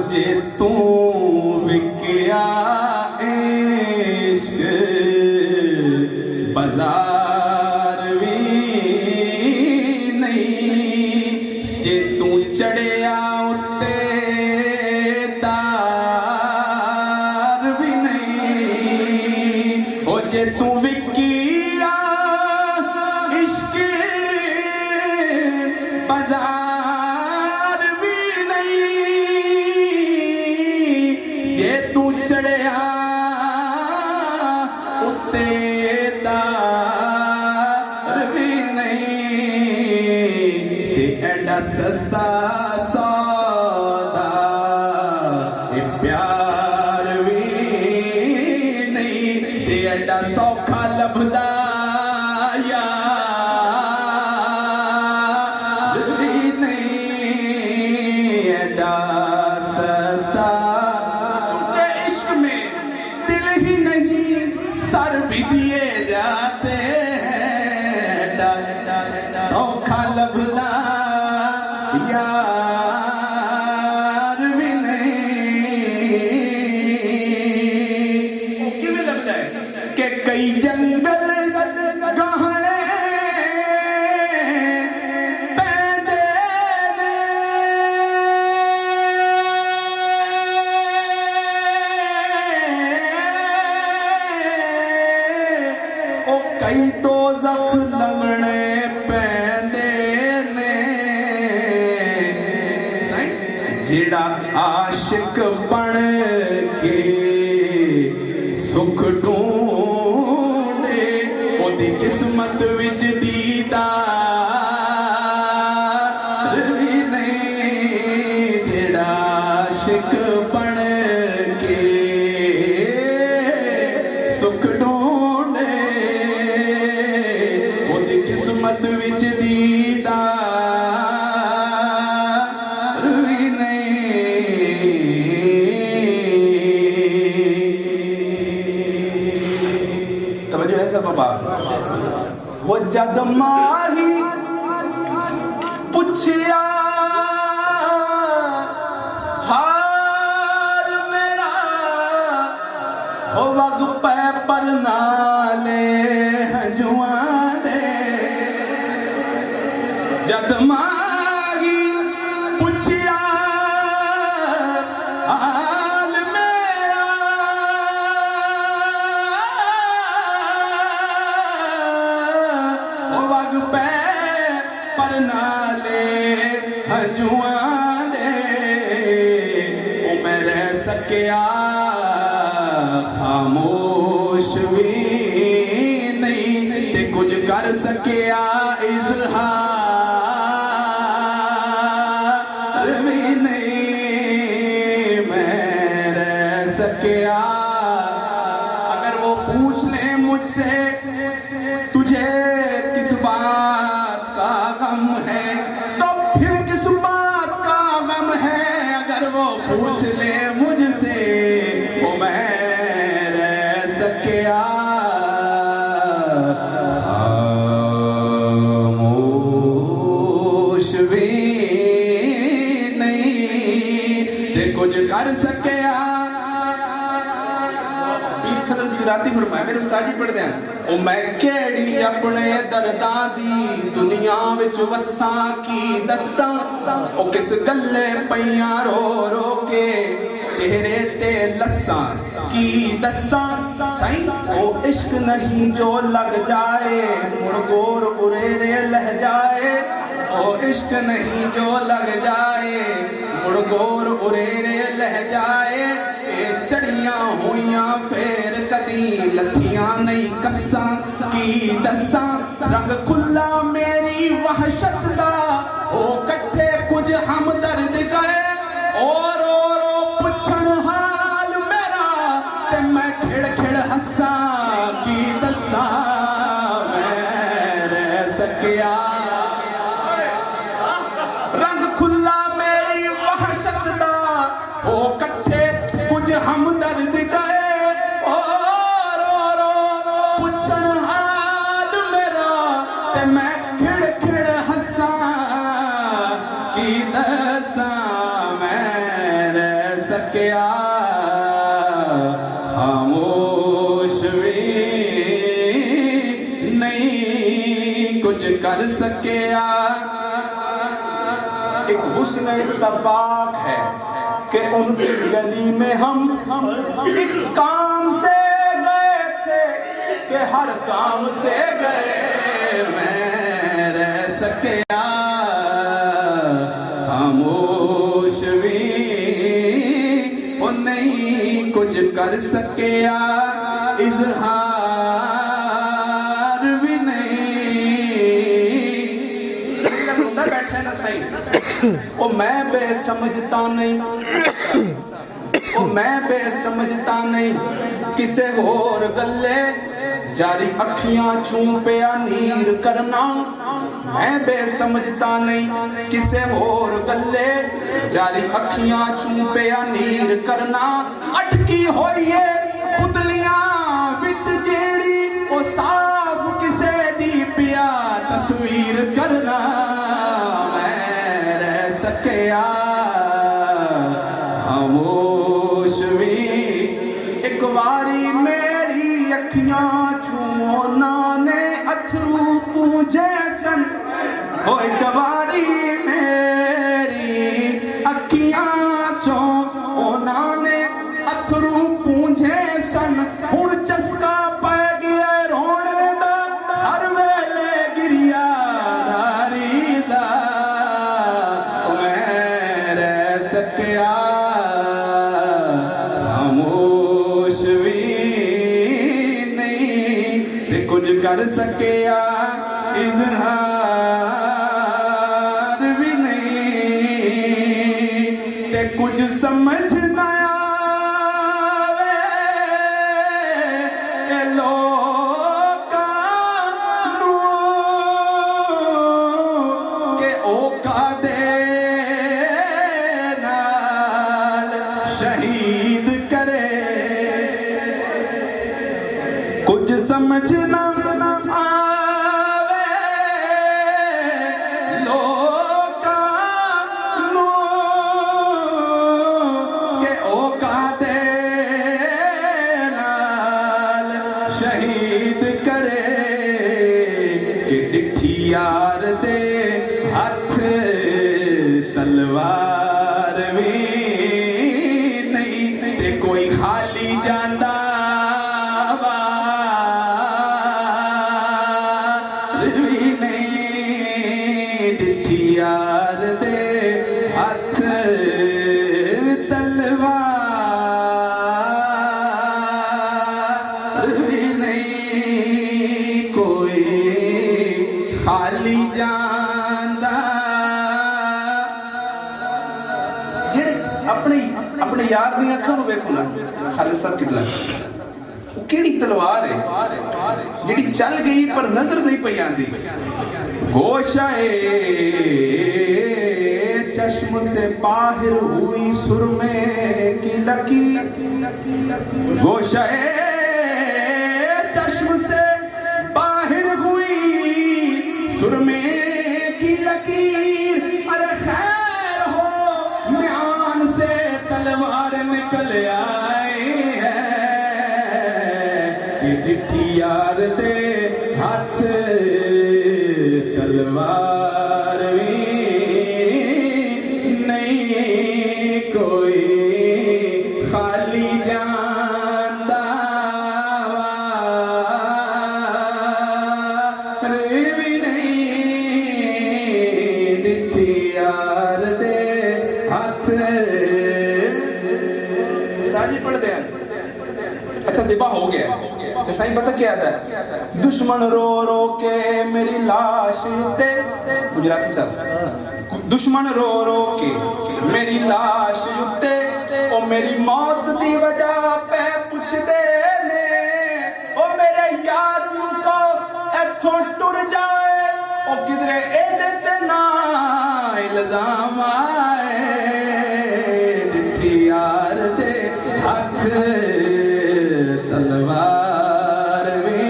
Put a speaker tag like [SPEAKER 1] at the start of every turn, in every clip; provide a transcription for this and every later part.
[SPEAKER 1] जे तू विकिया इश्क बाजार भी नहीं, जे तू चढ़िया उत्ते तार भी नहीं। ओ जे तू विकिया इश्क बाजार तू चढ़िया उत्ते तार भी नहीं, ते एडा सस्ता सौदा ये प्यार भी नहीं, ते एडा सौखा लभदा यार भी नहीं, एडा सस्ता सर भी दिए जाते हैं, सौखा लभदा यार भी नहीं। किवें लगता है कि कई जंगल गहने पैंदे ने, कई तो जख लंघने पैंदे ने, जेड़ा आशिक बन के सुख ढूंढे ओदी किस्मत विच दीदार भी नहीं, जेड़ा आशिक बन के सुख ढूंढे किस्मत विच दीदार भी नहीं। तवज्जो है सब बाबा। वो जद माही पुछिया हाल मेरा, हो वग पै पर नाले हजुआ जद मागी पुछिया हाल मेरा, ओ वग पै पर नाले हजुआ दे, ओ मैं रह सकिया खामोश भी नहीं, ते कुछ कर सकिया इजहार भी नहीं, मैं रह सकिया। अगर वो पूछ ले मुझसे तुझे किस बात का गम है, तो फिर किस बात का गम है। अगर वो पूछ ले मुझसे वो मैं रह सकिया कुछ कर सकिया। पीर फजल गुजराती फरमाया, मेरे उस्ताद जी पढ़दे हैं, ओ मैं केड़ी अपने दर्दां दी दुनिया विच वसां की दसां, ओ किस गल्ले पईयां रो रो के चेहरे ते लसां की दसां। साईं ओ इश्क नहीं जो लग जाए मुड़ गोर उरेरे लह जाए, ओ इश्क नहीं जो लग जाए मुड़ गोर उरेरे लह जाए। ये चढ़िया हुइयां फेर कदी लथियां नहीं कस्सां की दसां, रंग खुला मेरी वहशत दा ओ कट्ठे कुछ हमदर्द गए, और पुछण हाल मेरा ते मैं खिड़ खिड़ हस्सां की दसां, सकिया। एक हुस्न इत्तफाक है कि उनकी गली में हम एक काम से गए थे कि हर काम से गए मैं रह सकिया। खामोश भी वो नहीं कुछ कर सकिया, इजहार भी नहीं। बैठे ना सही ओ मैं बेसमझता नहीं, ओ मैं बेसमझता नहीं किसे होर गले जारी अखियां छूं पिया नीर करना। मैं बेसमझता नहीं किसे होर गले जारी अखियां छूं पिया नीर करना। अटकी होई है पुतलियां विच जेड़ी ओ साफ किसे दी पिया तस्वीर करना। मैं रह सकिया खामोश भी। एक बारी मेरी अखियां चूना ने अथरू पूंजे सन, ओ एक बारी मेरी अखियां चूना ने अथरू पूंजे सन। हुण चस्का पै गया रोने दा हर वेले गिरिया धारी दा। मैं रह सकिया खामोश भी नहीं ते कुछ कर सकिया, इजहार भी नहीं ते कुछ समझ ना आवे ए लोकां नूं के ओ कादे नाल शहीद करे। कुछ समझ ना आवे लोकां नूं के ओ कादे नाल शहीद करे। कि डिठी यार दे हथ तलवार भी नहीं ते कोई खाली जांदा भी नहीं। डिठी यार दे हथ तलवार भी नहीं कोई खाली जांदा। जेड़े अपने अपने यार दी अखां नूं वेखो ना खालिद साहब कितला केड़ी तलवार है जेड़ी चल गई पर नजर नहीं पई आंदी। गोशाए चश्म से बाहर हुई सुरमे की लकीर। गोशाए चश्म से बाहर हुई सुरमे की लकीर। अरे खैर हो म्यान से तलवार निकल आई है कि डिठी यार दे हाथ तलवार भी नहीं कोई खाली जांदा रे भी नहीं। डिठी यार दे हाथ साजी पढ़ दे। अच्छा ज़िबा हो गया तो साईं पता क्या था? दुश्मन रो रो के मेरी लाश ते गुजराती साहब दुश्मन रो रो के मेरी लाश उत्ते ओ मेरी मौत दी वजह पे पुछदे ने। ओ मेरे यार को इथों टुर जाए ओ किधरे एदे ते ना इल्जाम आए। डिठी यार दे हाथ तलवार भी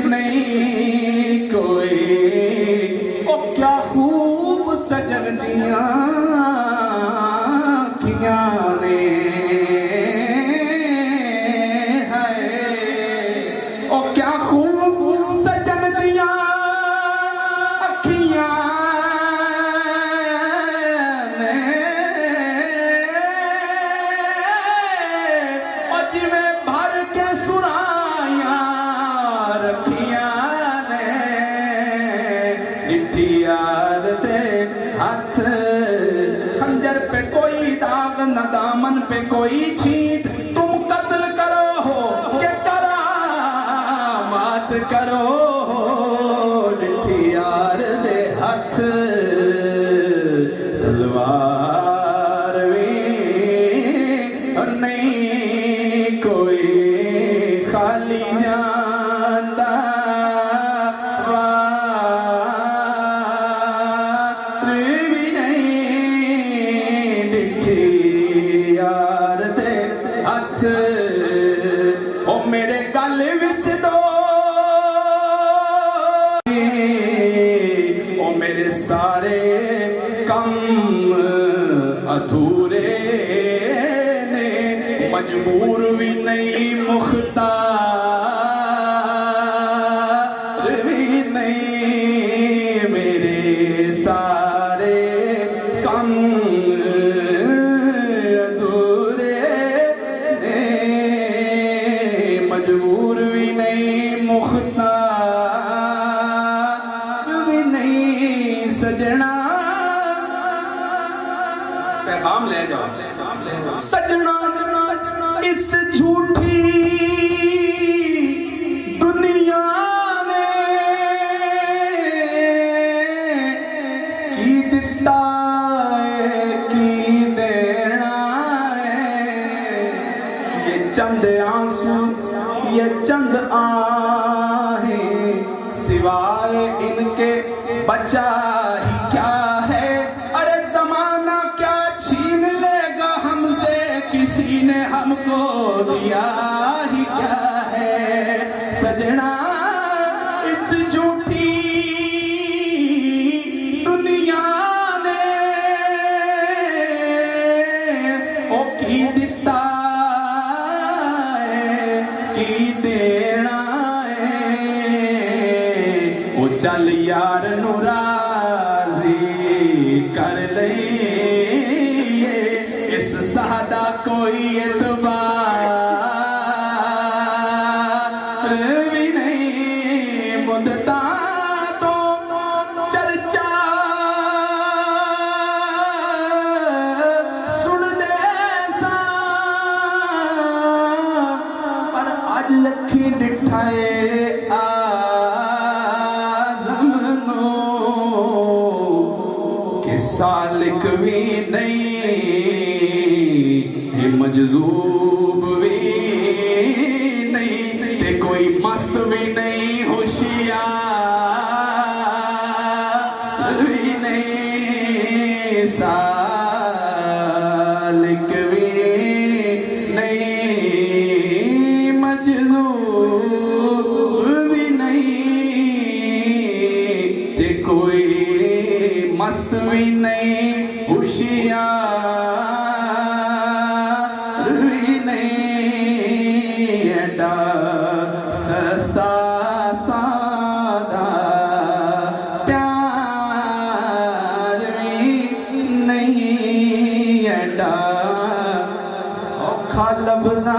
[SPEAKER 1] नहीं कोई। ओ क्या खूब सजन दिया किया ने है। ओ क्या खूब सजन दिया कोई छींट तुम कत्ल करो हो के करामात करो हो डिठी यार दे हथ तलवार भी नहीं कोई खाली जाता भी नहीं डिठी यार दे हथ ओ मेरे गल विच दो ओ मेरे सारे कम अधूरे ने मजबूर भी नहीं मुख्तार भी नहीं मेरे सारे कम अधूरे ने मजबूर भी नहीं मुख्तार भी नहीं सजना पैगाम ले जाओ सजना इस झूठी दुनिया ने की दिता है की देना है ये चंद आंसू ये चंद आहें सिवाय इनके बचा ही क्या है अरे जमाना क्या छीन लेगा हमसे किसी ने हमको दिया ही क्या है सजना इस झूठी दुनिया ने ओ की दिता है की देना है ओ चल यार नू राज़ी कर ले इस सादा कोई एतबार भी नहीं मुद्दा तो चर्चा सुन दे सा पर आज लखी डिठाए आज़म नो कि सालिक भी नहीं मजजूब भी नहीं ते कोई मस्त भी नहीं होशियार भी नहीं सालिक भी नहीं मजजूब भी नहीं ते कोई मस्त भी नहीं होशियार भी नहीं एडा सस्ता सादा प्यार भी नहीं एडा औखा लभदा